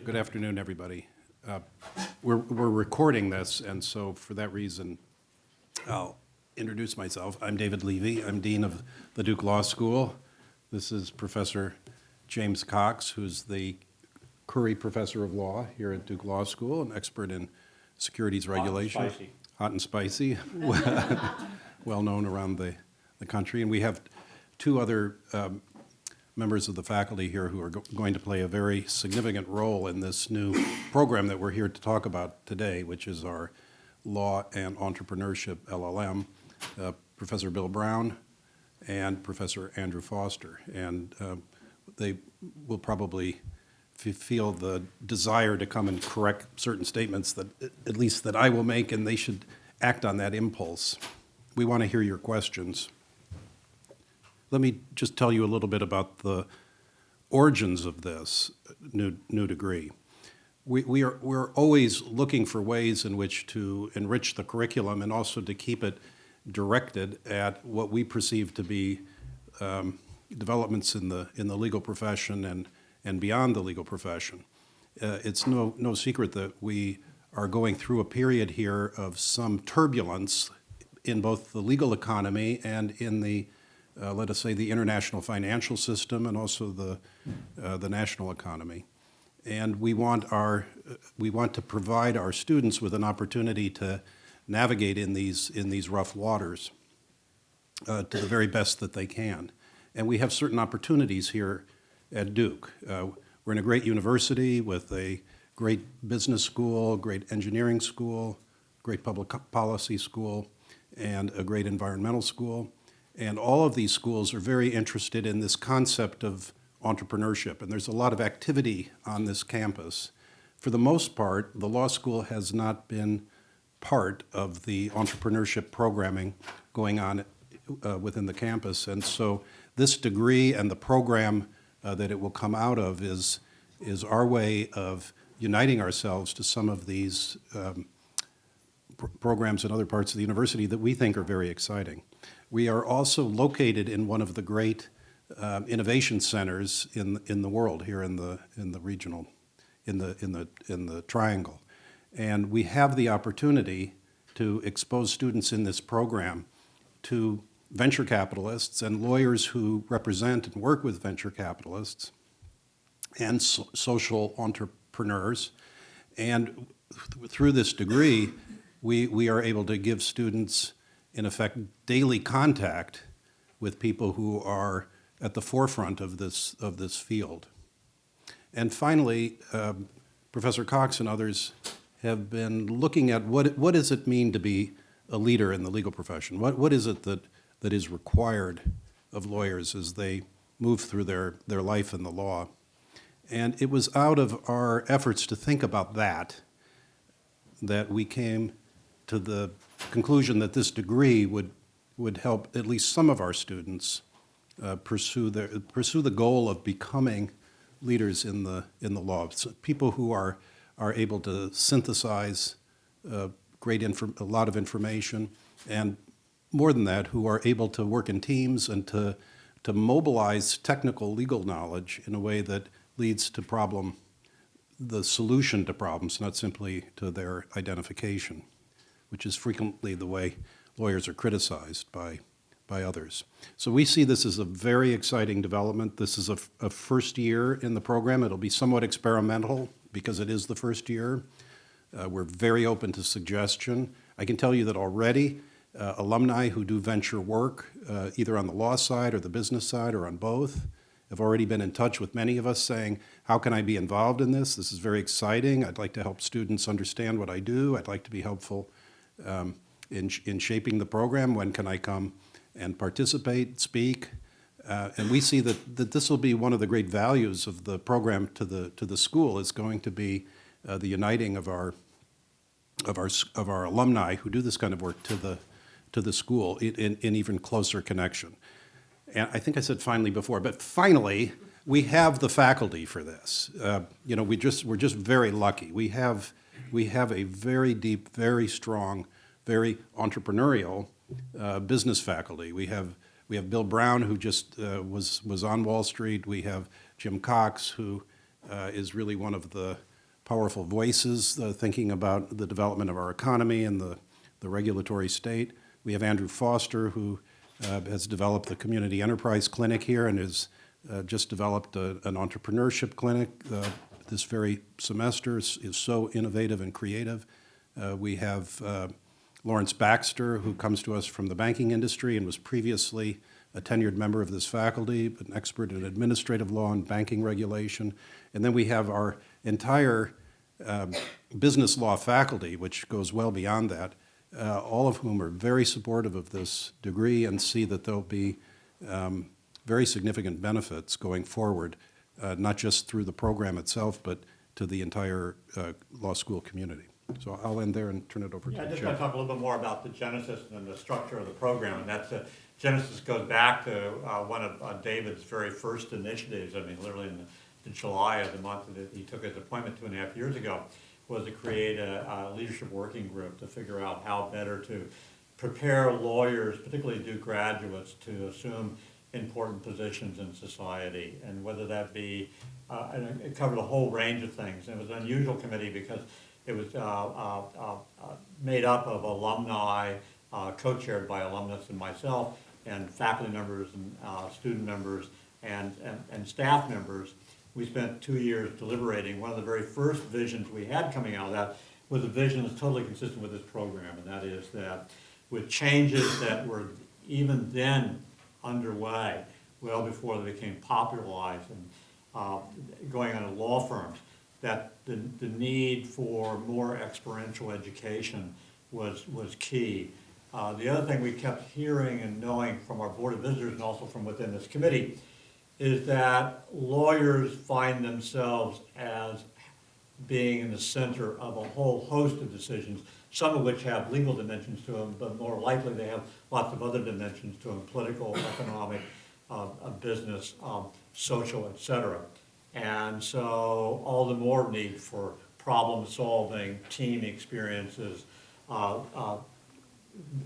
Good afternoon, everybody. We're recording this, and so for that reason, I'll introduce myself. I'm David Levy. I'm Dean of the Duke Law School. This is Professor James Cox, who's the Curry Professor of Law here at Duke Law School, an expert in securities regulation. Hot and spicy. Well known around the country. And we have two other members of the faculty here who are going to play a very significant role in this new program that we're here to talk about today, which is our Law and Entrepreneurship LLM, Professor Bill Brown and Professor Andrew Foster. And they will probably feel the desire to come and correct certain statements that, at least that I will make, and they should act on that impulse. We want to hear your questions. Let me just tell you a little bit about the origins of this new degree. We're always looking for ways in which to enrich the curriculum and also to keep it directed at what we perceive to be developments in the legal profession and beyond the legal profession. It's no secret that we are going through a period here of some turbulence in both the legal economy and in the let us say, the international financial system and also the national economy. And we want to provide our students with an opportunity to navigate in these rough waters to the very best that they can. And we have certain opportunities here at Duke. We're in a great university with a great business school, great engineering school, great public policy school, and a great environmental school. And all of these schools are very interested in this concept of entrepreneurship, and there's a lot of activity on this campus. For the most part, the law school has not been part of the entrepreneurship programming going on within the campus, and so this degree and the program that it will come out of is our way of uniting ourselves to some of these programs in other parts of the university that we think are very exciting. We are also located in one of the great innovation centers in the world here in the regional in the triangle, and we have the opportunity to expose students in this program to venture capitalists and lawyers who represent and work with venture capitalists and social entrepreneurs. And through this degree, we are able to give students, in effect, daily contact with people who are at the forefront of this field. And finally, Professor Cox and others have been looking at what does it mean to be a leader in the legal profession? What is it that is required of lawyers as they move through their life in the law? And it was out of our efforts to think about that we came to the conclusion that this degree would help at least some of our students pursue the goal of becoming leaders in the law. So people who are able to synthesize a lot of information, and more than that, who are able to work in teams and to mobilize technical legal knowledge in a way that leads to the solution to problems, not simply to their identification, which is frequently the way lawyers are criticized by others. So we see this as a very exciting development. This is a first year in the program. It'll be somewhat experimental because it is the first year. We're very open to suggestion. I can tell you that already alumni who do venture work, either on the law side or the business side or on both, have already been in touch with many of us saying, how can I be involved in this? This is very exciting. I'd like to help students understand what I do. I'd like to be helpful in shaping the program. When can I come and participate, speak? And we see that this will be one of the great values of the program to the school is going to be the uniting of our alumni who do this kind of work to the school in even closer connection. And I think I said finally before, but finally, we have the faculty for this. We're just very lucky. We have a very deep, very strong, very entrepreneurial business faculty. We have Bill Brown, who just was on Wall Street. We have Jim Cox, who is really one of the powerful voices thinking about the development of our economy and the regulatory state. We have Andrew Foster, who has developed the Community Enterprise Clinic here and has just developed an entrepreneurship clinic this very semester, is so innovative and creative. We have Lawrence Baxter, who comes to us from the banking industry and was previously a tenured member of this faculty, but an expert in administrative law and banking regulation. And then we have our entire business law faculty, which goes well beyond that, all of whom are very supportive of this degree and see that there'll be very significant benefits going forward, not just through the program itself, but to the entire law school community. So I'll end there and turn it over to I just Jeff. want to talk a little bit more about the genesis and the structure of the program, and that's genesis goes back to one of David's very first initiatives. I mean, literally in July of the month that he took his appointment 2.5 years ago, was to create a leadership working group to figure out how better to prepare lawyers, particularly new graduates, to assume important positions in society, and whether that be, and it covered a whole range of things. And it was an unusual committee because it was made up of alumni, co-chaired by alumnus and myself, and faculty members and student members and staff members. We spent 2 years deliberating. One of the very first visions we had coming out of that was a vision that's totally consistent with this program, and that is that with changes that were even then underway, well before they became popularized and going on to law firms, that the need for more experiential education was key. The other thing we kept hearing and knowing from our Board of Visitors and also from within this committee is that lawyers find themselves as being in the center of a whole host of decisions, some of which have legal dimensions to them, but more likely they have lots of other dimensions to them: political, economic, business, social, etc. And so all the more need for problem solving, team experiences.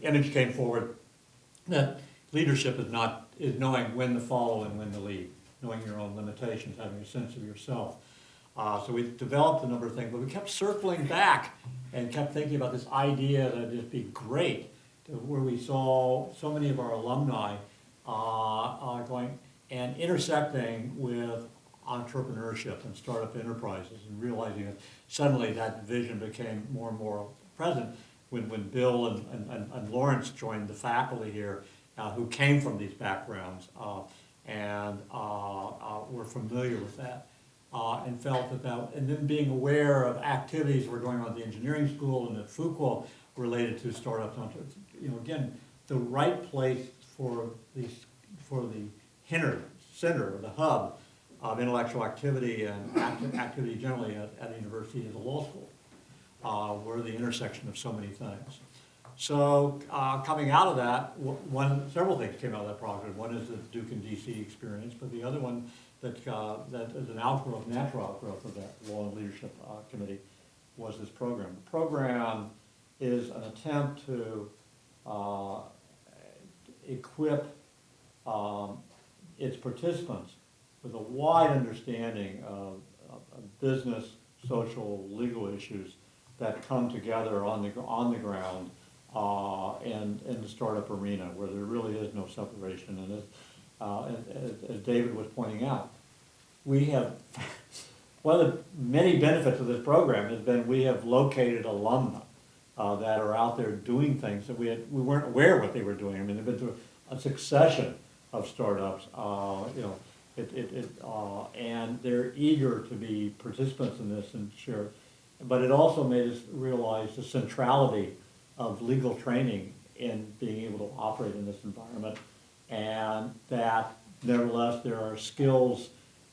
Image came forward that leadership is knowing when to follow and when to lead, knowing your own limitations, having a sense of yourself. So we developed a number of things, but we kept circling back and kept thinking about this idea that it'd be great, where we saw so many of our alumni going and intersecting with entrepreneurship and startup enterprises, and realizing that suddenly that vision became more and more present when Bill and Lawrence joined the faculty here, who came from these backgrounds and were familiar with that. And felt that, and then being aware of activities that were going on at the engineering school and at Fuqua related to startups. Again, the right place for the center, the hub of intellectual activity and activity generally at a university is a law school. We're the intersection of so many things. So coming out of that, several things came out of that project. One is the Duke and DC experience, but the other one that is an natural outgrowth of that Law and Leadership Committee was this program. The program is an attempt to equip its participants with a wide understanding of business, social, legal issues that come together on the ground and in the startup arena, where there really is no separation. And as David was pointing out, we have, one of the many benefits of this program has been we have located alumni that are out there doing things that we weren't aware of what they were doing. I mean, they've been through a succession of startups, and they're eager to be participants in this and share. But it also made us realize the centrality of legal training in being able to operate in this environment, and that nevertheless there are skills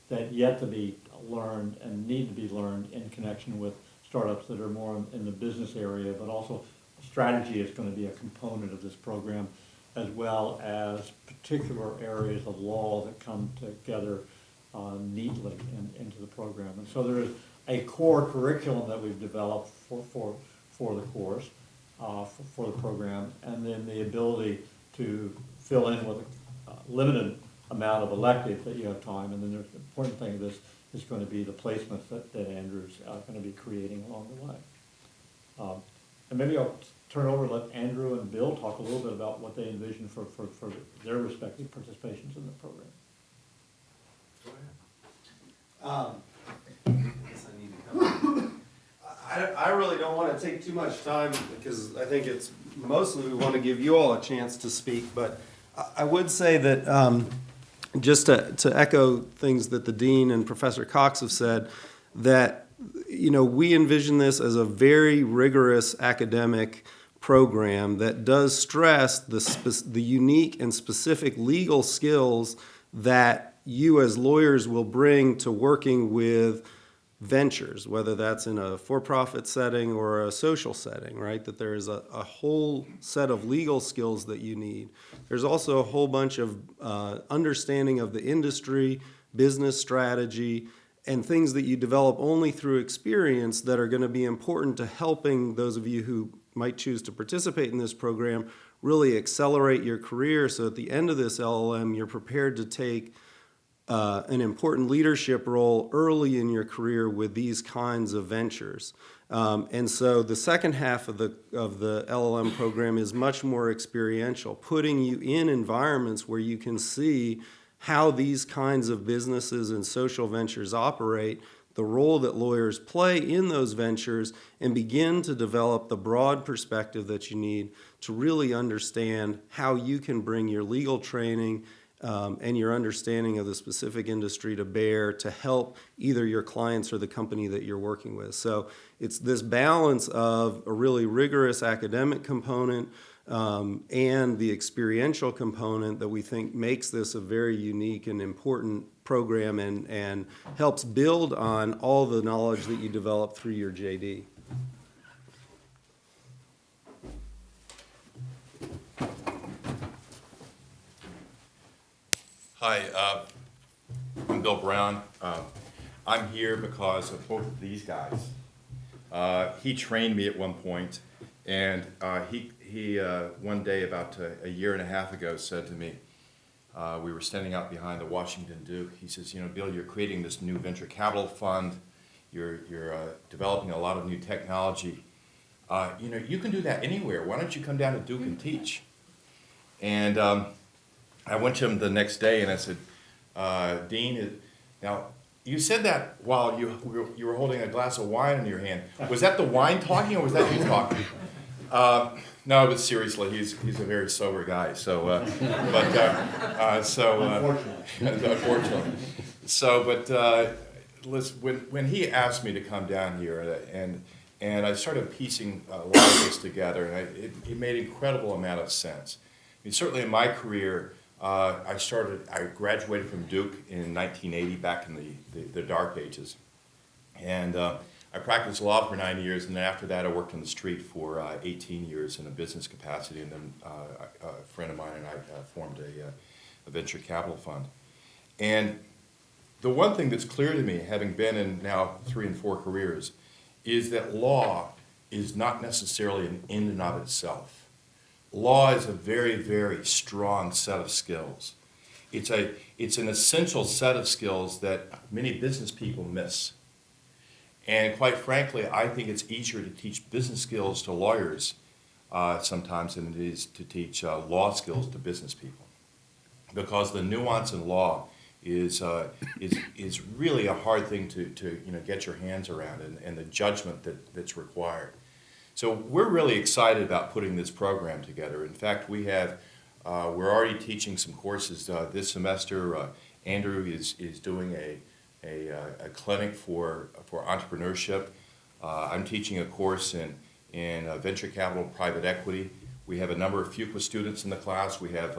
that yet to be learned and need to be learned in connection with startups that are more in the business area, but also strategy is going to be a component of this program, as well as particular areas of law that come together neatly into the program. And so there is a core curriculum that we've developed for the course, for the program, and then the ability to fill in with a limited amount of electives that you have time. And then the important thing of this is going to be the placements that Andrew's going to be creating along the way. And maybe I'll turn over and let Andrew and Bill talk a little bit about what they envision for their respective participations in the program. Guess I need to come. I really don't want to take too much time because I think it's mostly we want to give you all a chance to speak. But I would say that just to echo things that the Dean and Professor Cox have said, that we envision this as a very rigorous academic program that does stress the unique and specific legal skills that you as lawyers will bring to working with ventures, whether that's in a for-profit setting or a social setting, right? That there is a whole set of legal skills that you need. There's also a whole bunch of understanding of the industry, business strategy, and things that you develop only through experience that are going to be important to helping those of you who might choose to participate in this program really accelerate your career, so at the end of this LLM, you're prepared to take an important leadership role early in your career with these kinds of ventures. And so the second half of the LLM program is much more experiential, putting you in environments where you can see how these kinds of businesses and social ventures operate, the role that lawyers play in those ventures, and begin to develop the broad perspective that you need to really understand how you can bring your legal training and your understanding of the specific industry to bear to help either your clients or the company that you're working with. So it's this balance of a really rigorous academic component and the experiential component that we think makes this a very unique and important program and helps build on all the knowledge that you develop through your JD. Hi, I'm Bill Brown. I'm here because of both of these guys. He trained me at one point, and he one day about a year and a half ago said to me, we were standing out behind the Washington Duke. He says, Bill, you're creating this new venture capital fund. You're developing a lot of new technology. You can do that anywhere. Why don't you come down to Duke and teach? And I went to him the next day and I said, Dean, now you said that while you were holding a glass of wine in your hand. Was that the wine talking or was that you talking? No, but seriously, he's a very sober guy. So, unfortunately. So, but listen, when he asked me to come down here and I started piecing a lot of this together, and it made an incredible amount of sense. I mean, certainly in my career, I graduated from Duke in 1980, back in the dark ages. And I practiced law for 9 years, and then after that I worked on the street for 18 years in a business capacity, and then a friend of mine and I formed a venture capital fund. And the one thing that's clear to me, having been in now 3 and 4 careers, is that law is not necessarily an in and of itself. Law is a very, very strong set of skills. It's an essential set of skills that many business people miss. And quite frankly, I think it's easier to teach business skills to lawyers sometimes than it is to teach law skills to business people. Because the nuance in law is really a hard thing to get your hands around, and the judgment that's required. So we're really excited about putting this program together. In fact, we're already teaching some courses this semester. Andrew is doing a clinic for entrepreneurship. I'm teaching a course in venture capital and private equity. We have a number of Fuqua students in the class. We have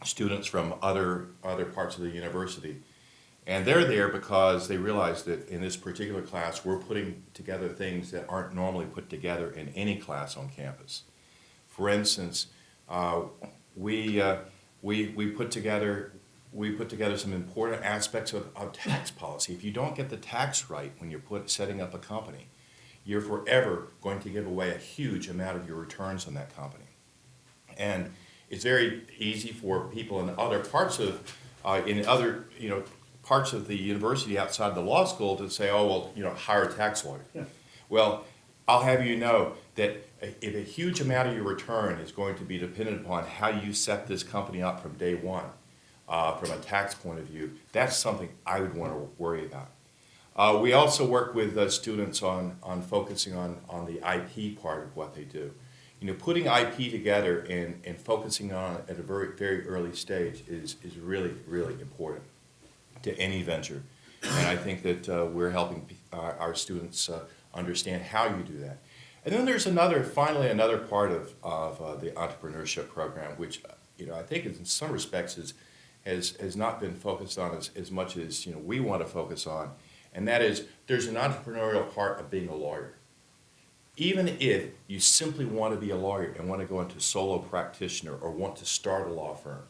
students from other parts of the university. And they're there because they realize that in this particular class, we're putting together things that aren't normally put together in any class on campus. For instance, we put together some important aspects of tax policy. If you don't get the tax right when you're setting up a company, you're forever going to give away a huge amount of your returns on that company. And it's very easy for people in other parts parts of the university outside the law school to say, oh, well, you know, hire a tax lawyer. Yeah. Well, I'll have you know that if a huge amount of your return is going to be dependent upon how you set this company up from day one, from a tax point of view, that's something I would want to worry about. We also work with students on focusing on the IP part of what they do. You know, putting IP together and focusing on it at a very, very early stage is really, really important to any venture. And I think that we're helping our students understand how you do that. And then there's finally another part of the entrepreneurship program, which, you know, I think in some respects has not been focused on as much as, you know, we want to focus on. And that is, there's an entrepreneurial part of being a lawyer. Even if you simply want to be a lawyer and want to go into solo practitioner or want to start a law firm,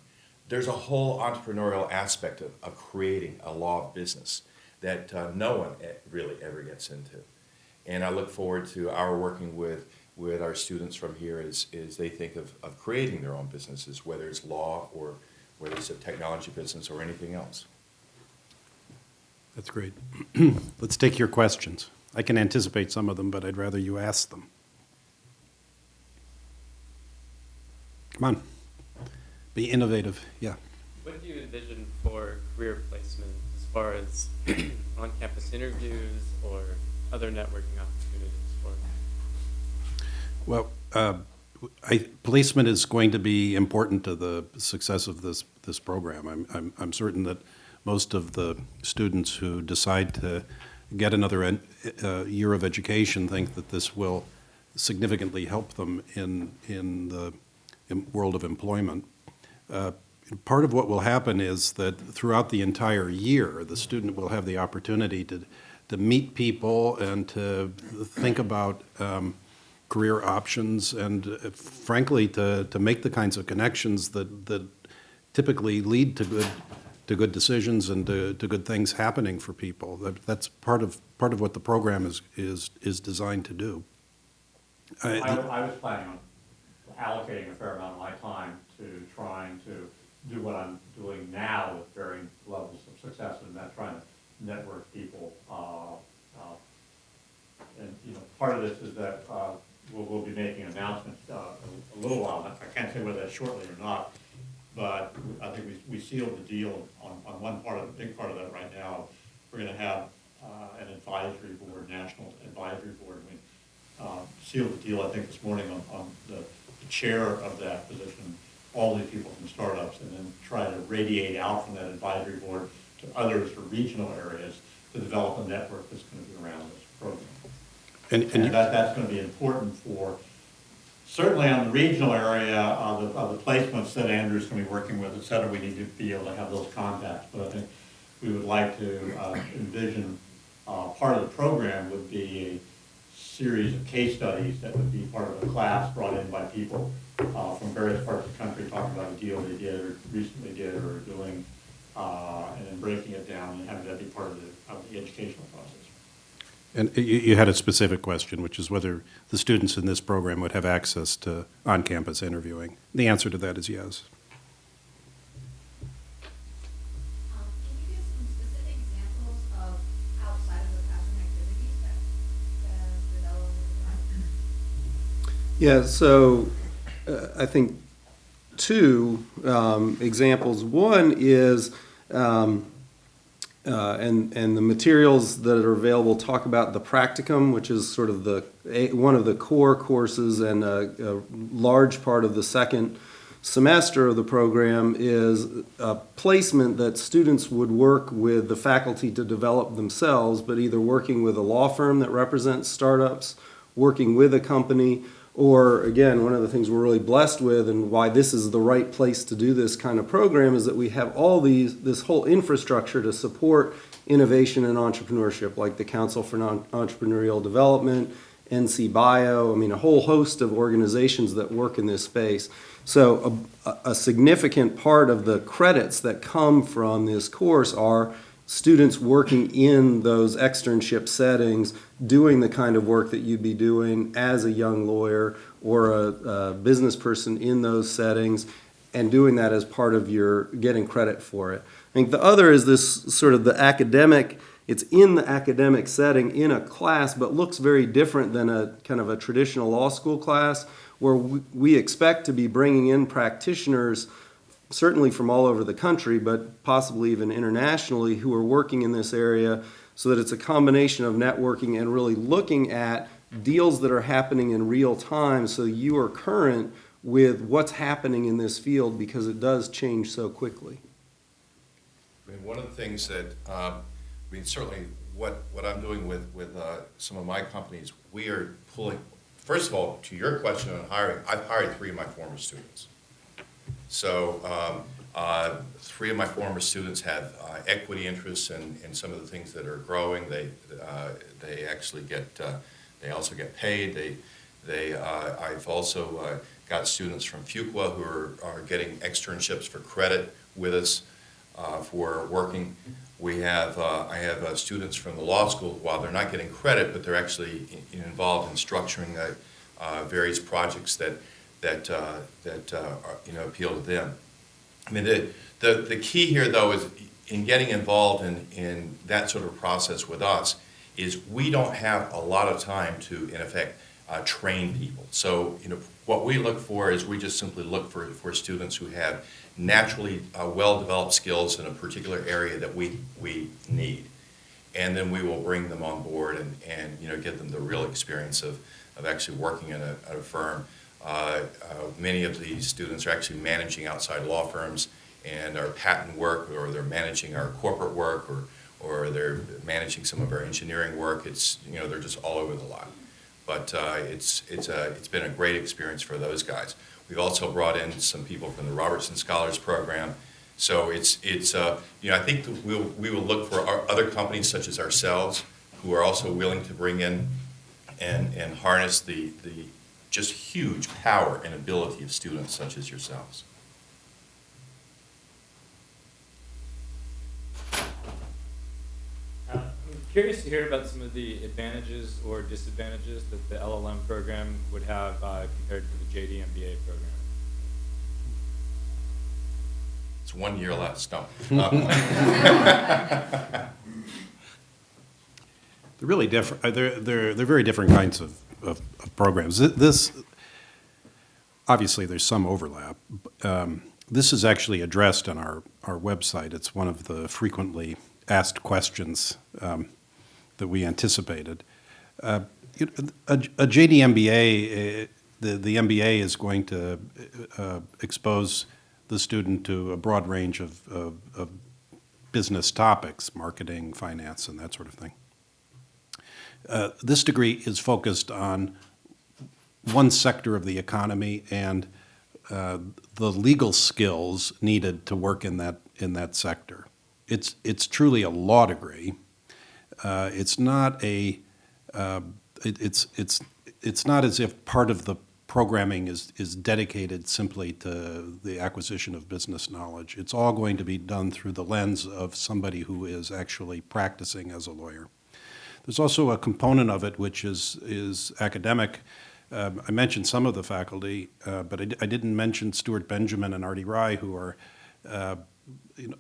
there's a whole entrepreneurial aspect of creating a law business that no one really ever gets into. And I look forward to our working with our students from here as they think of creating their own businesses, whether it's law or whether it's a technology business or anything else. That's great. Let's take your questions. I can anticipate some of them, but I'd rather you ask them. Come on. Be innovative. Yeah. What do you envision for career placement as far as on-campus interviews or other networking opportunities for? Well, placement is going to be important to the success of this program. I'm certain that most of the students who decide to get another year of education think that this will significantly help them in the world of employment. Part of what will happen is that throughout the entire year, the student will have the opportunity to meet people and to think about career options and, frankly, to make the kinds of connections that typically lead to good decisions and to good things happening for people. That's part of what the program is designed to do. I was planning on allocating a fair amount of my time to trying to do what I'm doing now with varying levels of success, and that's trying to network people. And you know, part of this is that we'll be making announcements a little while. I can't say whether that's shortly or not, but I think we sealed the deal on one part of the big part of that right now. We're going to have an advisory board, national advisory board. We sealed the deal, I think, this morning on the chair of that position, all these people from startups, and then try to radiate out from that advisory board to others or regional areas to develop a network that's going to be around this program. And that's going to be important for, certainly on the regional area of the placements that Andrew's going to be working with, et cetera. We need to be able to have those contacts, but I think we would like to envision part of the program would be a series of case studies that would be part of a class brought in by people from various parts of the country talking about a deal they did or recently did or are doing, and then breaking it down and having that be part of the educational process. And you had a specific question, which is whether the students in this program would have access to on-campus interviewing. The answer to that is yes. Can you give some specific examples of outside of the classroom activities that develop? Yeah, so I think two examples. One is, and the materials that are available talk about the Practicum, which is sort of one of the core courses, and a large part of the second semester of the program is a placement that students would work with the faculty to develop themselves, but either working with a law firm that represents startups, working with a company, or again, one of the things we're really blessed with and why this is the right place to do this kind of program is that we have this whole infrastructure to support innovation and entrepreneurship, like the Council for Entrepreneurial Development, NC Bio, I mean, a whole host of organizations that work in this space. So a significant part of the credits that come from this course are students working in those externship settings, doing the kind of work that you'd be doing as a young lawyer or a business person in those settings, and doing that as part of your getting credit for it. I think the other is this sort of the academic, it's in the academic setting in a class, but looks very different than a kind of a traditional law school class, where we expect to be bringing in practitioners, certainly from all over the country, but possibly even internationally, who are working in this area, so that it's a combination of networking and really looking at deals that are happening in real time, so you are current with what's happening in this field, because it does change so quickly. I mean, one of the things that, certainly what I'm doing with some of my companies, we are pulling, first of all, to your question on hiring, I've hired 3 of my former students. So 3 of my former students have equity interests in some of the things that are growing. They actually get, they also get paid. I've also got students from Fuqua who are getting externships for credit with us for working. I have students from the law school, while they're not getting credit, but they're actually involved in structuring various projects that are, appeal to them. I mean, the key here, though, is in getting involved in that sort of process with us, is we don't have a lot of time to, in effect, train people. So, what we look for is we just simply look for students who have naturally well-developed skills in a particular area that we need. And then we will bring them on board and give them the real experience of actually working in a firm. Many of these students are actually managing outside law firms and our patent work, or they're managing our corporate work, or they're managing some of our engineering work. It's, they're just all over the lot. But it's been a great experience for those guys. We've also brought in some people from the Robertson Scholars Program. So I think that we will look for other companies such as ourselves who are also willing to bring in and harness the just huge power and ability of students such as yourselves. I'm curious to hear about some of the advantages or disadvantages that the LLM program would have compared to the JD MBA program. It's 1 year less, no. They're really different. They're very different kinds of programs. This obviously there's some overlap. This is actually addressed on our website. It's one of the frequently asked questions that we anticipated. A JD MBA, the MBA is going to expose the student to a broad range of business topics, marketing, finance, and that sort of thing. This degree is focused on one sector of the economy and the legal skills needed to work in that sector. It's truly a law degree. It's not it's not as if part of the programming is dedicated simply to the acquisition of business knowledge. It's all going to be done through the lens of somebody who is actually practicing as a lawyer. There's also a component of it which is academic. I mentioned some of the faculty, but I didn't mention Stuart Benjamin and Artie Rye, who are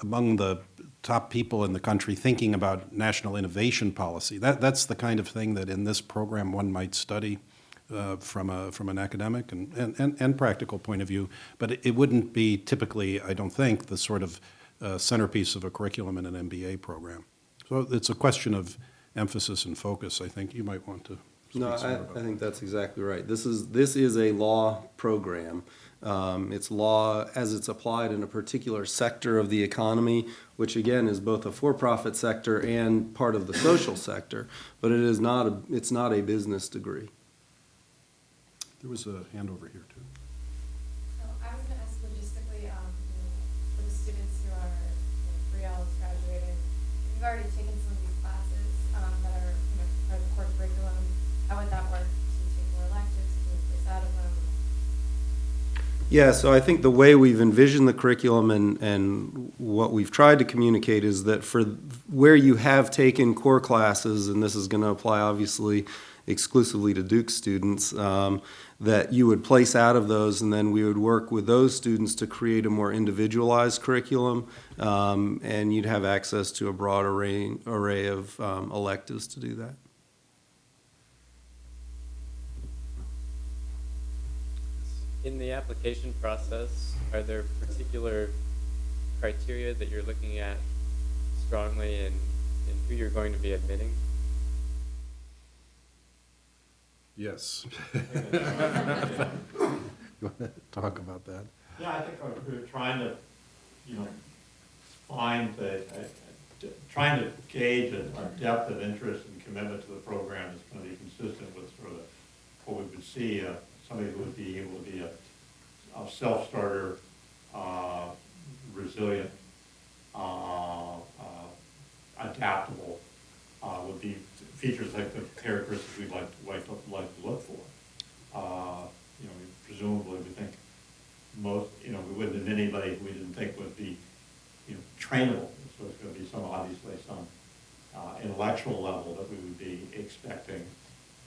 among the top people in the country thinking about national innovation policy. That's the kind of thing that in this program one might study from an academic and practical point of view, but it wouldn't be typically, I don't think, the sort of centerpiece of a curriculum in an MBA program. So it's a question of emphasis and focus. I think you might want to speak No, some more about I think that's exactly right. This is a law program. It's law as it's applied in a particular sector of the economy, which again is both a for-profit sector and part of the social sector. But it's not a business degree. There was a hand over here, too. So I was going to ask logistically, for the students who are 3Ls graduating, if you've already taken some of these classes that are part of the core curriculum, how would that work? Do you take more electives? Do you place out of them? Yeah, so I think the way we've envisioned the curriculum and what we've tried to communicate is that for where you have taken core classes, and this is going to apply obviously exclusively to Duke students, that you would place out of those, and then we would work with those students to create a more individualized curriculum, and you'd have access to a broad array of electives to do that. In the application process, are there particular criteria that you're looking at strongly in who you're going to be admitting? Yes. You want to talk about that? Yeah, I think we're trying to, find trying to gauge a depth of interest and commitment to the program that's going to be consistent with sort of what we would see, somebody who would be able to be a self-starter, resilient, adaptable, would be features like the characteristics we'd like to look for. Presumably we think most, we wouldn't admit anybody who we didn't think would be, trainable. So it's going to be obviously some intellectual level that we would be expecting.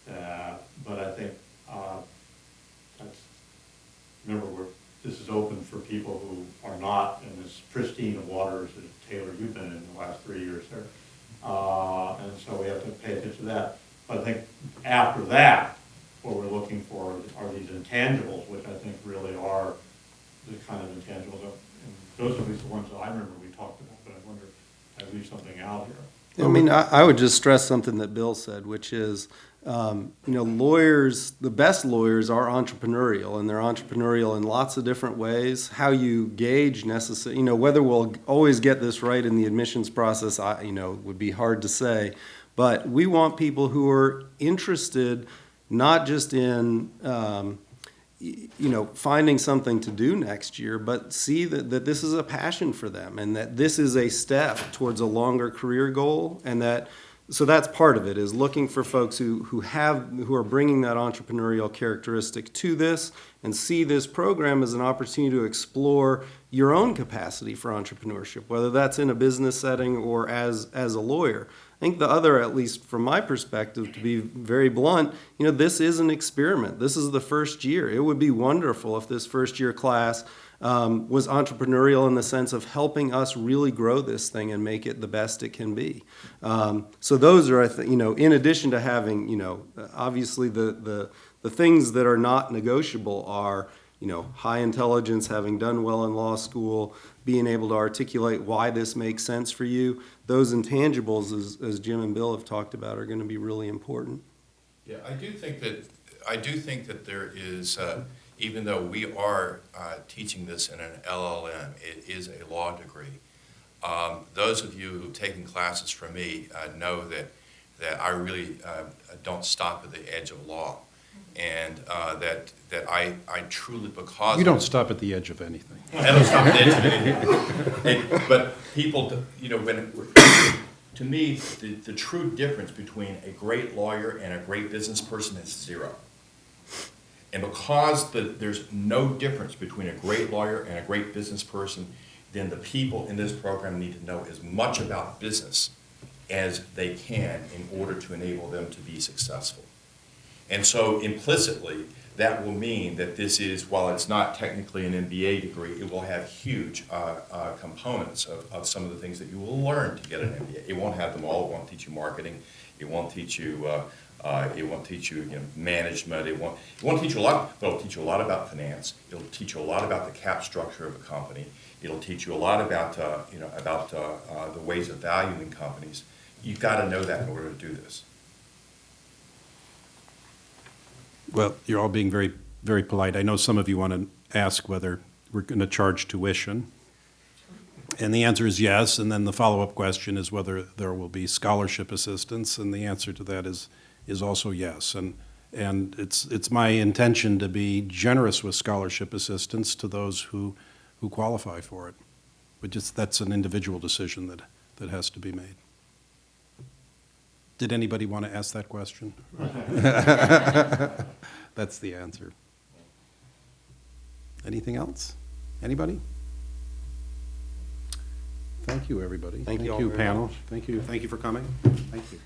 But I think remember, this is open for people who are not in this pristine of waters that Taylor, you've been in the last 3 years there. And so we have to pay attention to that. But I think after that, what we're looking for are these intangibles, which I think really are the kind of intangibles. And those are at least the ones that I remember we talked about, but I wonder if I leave something out here. I mean, I would just stress something that Bill said, which is, lawyers, the best lawyers are entrepreneurial, and they're entrepreneurial in lots of different ways. How you gauge whether we'll always get this right in the admissions process, would be hard to say. But we want people who are interested not just in, finding something to do next year, but see that this is a passion for them, and that this is a step towards a longer career goal, and so that's part of it, is looking for folks who are bringing that entrepreneurial characteristic to this, and see this program as an opportunity to explore your own capacity for entrepreneurship, whether that's in a business setting or as a lawyer. I think the other, at least from my perspective, to be very blunt, this is an experiment. This is the first year. It would be wonderful if this first year class was entrepreneurial in the sense of helping us really grow this thing and make it the best it can be. So those are, in addition to having, obviously the things that are not negotiable are, high intelligence, having done well in law school, being able to articulate why this makes sense for you. Those intangibles, as Jim and Bill have talked about, are going to be really important. Yeah, I do think that there is, even though we are teaching this in an LLM, it is a law degree. Those of you who've taken classes from me know that I really don't stop at the edge of law, and that I truly, because You don't stop at the edge of anything. I don't stop at the edge of anything. But people, to me, the true difference between a great lawyer and a great business person is zero. And because there's no difference between a great lawyer and a great business person, then the people in this program need to know as much about business as they can in order to enable them to be successful. And so implicitly, that will mean that this is, while it's not technically an MBA degree, it will have huge components of some of the things that you will learn to get an MBA. It won't have them all. It won't teach you marketing. It won't teach you management. It won't teach you a lot, but it'll teach you a lot about finance. It'll teach you a lot about the cap structure of a company. It'll teach you a lot about the ways of valuing companies. You've got to know that in order to do this. Well, you're all being very, very polite. I know some of you want to ask whether we're going to charge tuition. And the answer is yes, and then the follow-up question is whether there will be scholarship assistance, and the answer to that is also yes. And it's my intention to be generous with scholarship assistance to those who qualify for it. But that's an individual decision that has to be made. Did anybody want to ask that question? That's the answer. Anything else? Anybody? Thank you, everybody. Thank you all very panel. much. Thank you for coming. Thank you.